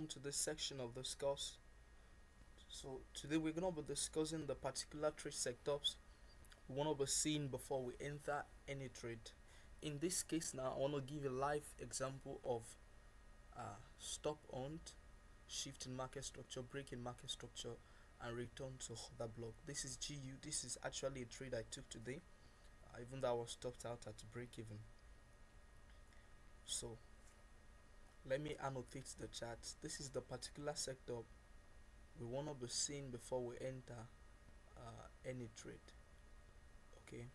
welcome to this section of this course. So today we're going to be discussing the particular trade setups we want to be seeing before we enter any trade. In this case now, I want to give a live example of stop hunt, shift in market structure, break in market structure, and return to order block. This is GU. This is actually a trade I took today, even though I was stopped out at break even. So let me annotate the chart. This is the particular setup we want to be seeing before we enter any trade. Okay.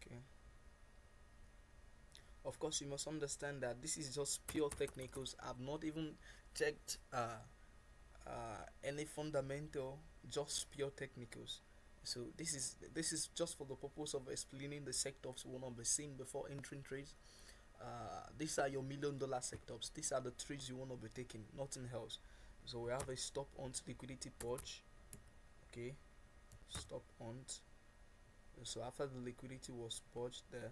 Okay. Of course, you must understand that this is just pure technicals. I've not even checked any fundamental, just pure technicals. So this is just for the purpose of explaining the setups we want to be seeing before entering trades. These are your $1,000,000 setups. These are the trades you want to be taking, nothing else. So we have a stop on liquidity purge. Okay, stop on. So after the liquidity was purged there,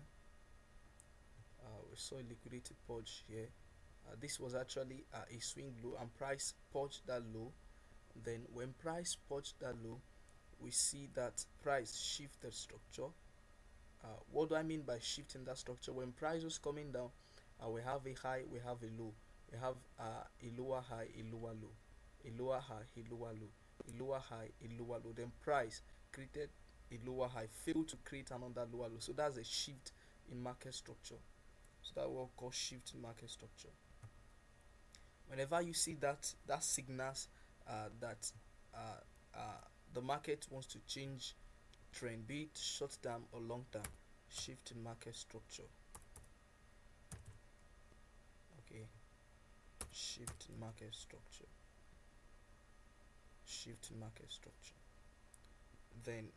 we saw a liquidity purge here. This was actually a swing low, and price purged that low. Then when price purged that low, we see that price shifted structure. What do I mean by shifting that structure? When price was coming down, we have a high, we have a low, we have a lower high, a lower low, a lower high, a lower low, a lower high, a lower low. Then price created a lower high, failed to create another lower low. So that's a shift in market structure. So that what we call shift in market structure. Whenever you see that signals that uh, uh, the market wants to change trend, be it short term or long term, shift in market structure. Okay, shift in market structure, shift in market structure. Then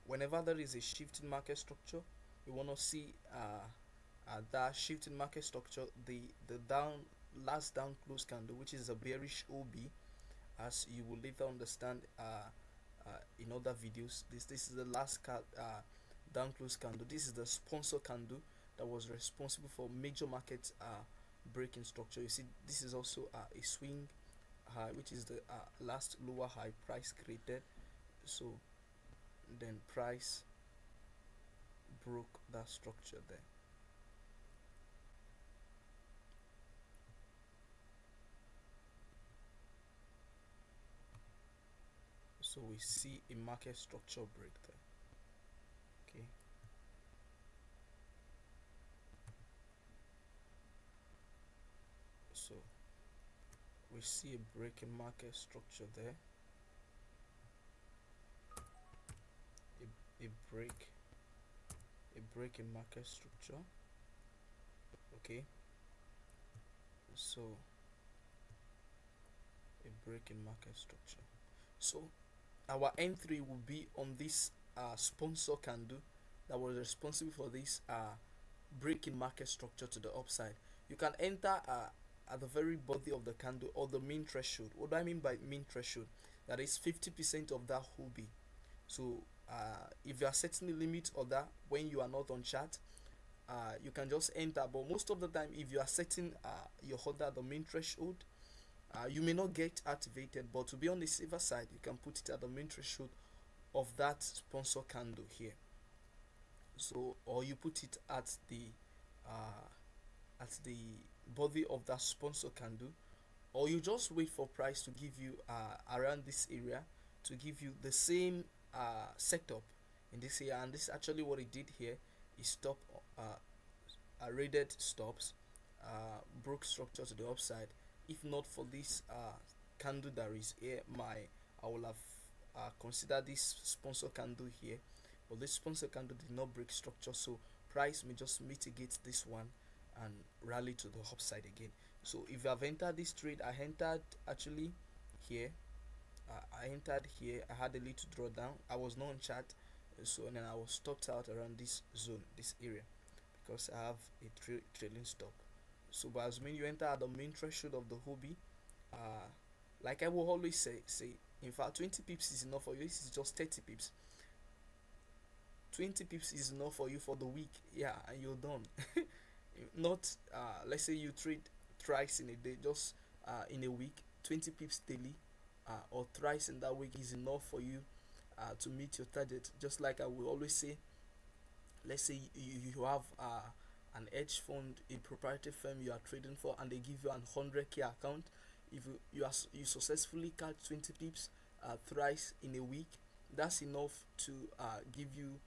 whenever there is a shift in market structure, we want to see that shift in market structure, the last down close candle, which is a bearish OB, as you will later understand in other videos. This is the last down close candle. This is the sponsor candle that was responsible for major market breaking structure. You see, this is also a swing high, which is the last lower high price created. So then price broke that structure there. So we see a market structure break there. Okay, so we see a break in market structure there, a break in market structure. Okay, so a break in market structure. So our N3 will be on this sponsor candle that was responsible for this break in market structure to the upside. You can enter at the very body of the candle or the mean threshold. What do I mean by mean threshold? That is 50% of that hobby. So if you are setting a limit order when you are not on chart, you can just enter. But most of the time, if you are setting your order at the main threshold, you may not get activated. But to be on the safer side, you can put it at the main threshold of that sponsor candle here. So, or you put it at the body of that sponsor candle, or you just wait for price to give you around this area, to give you the same setup in this area. And this is actually what it did here. It stopped raided stops, broke structure to the upside. If not for this candle that is here, I will have considered this sponsor candle here, but this sponsor candle did not break structure, so price may just mitigate this one and rally to the upside again. So if you have entered this trade, I entered actually here. I entered here. I had a little drawdown. I was not on chart, so and then I was stopped out around this zone, this area, because I have a trailing stop. So by assuming you enter at the main threshold of the hobby, like I will always say In fact, 20 pips is enough for you. This is just 30 pips. 20 pips is enough for you for the week. Yeah, and you're done. Not let's say you trade thrice in a day, just in a week. 20 pips daily, or thrice in that week is enough for you to meet your target. Just like I will always say, let's say you have an hedge fund, a proprietary firm you are trading for, and they give you an 100k account. If you successfully catch 20 pips thrice in a week, that's enough to give you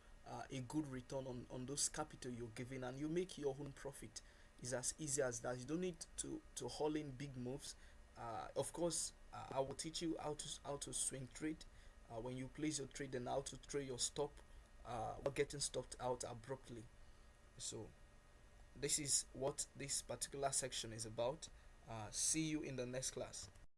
a good return on those capital you're giving, and you make your own profit. It's as easy as that. You don't need to haul in big moves. Of course, I will teach you how to swing trade when you place your trade, and how to trade your stop without getting stopped out abruptly. So this is what this particular section is about. See you in the next class.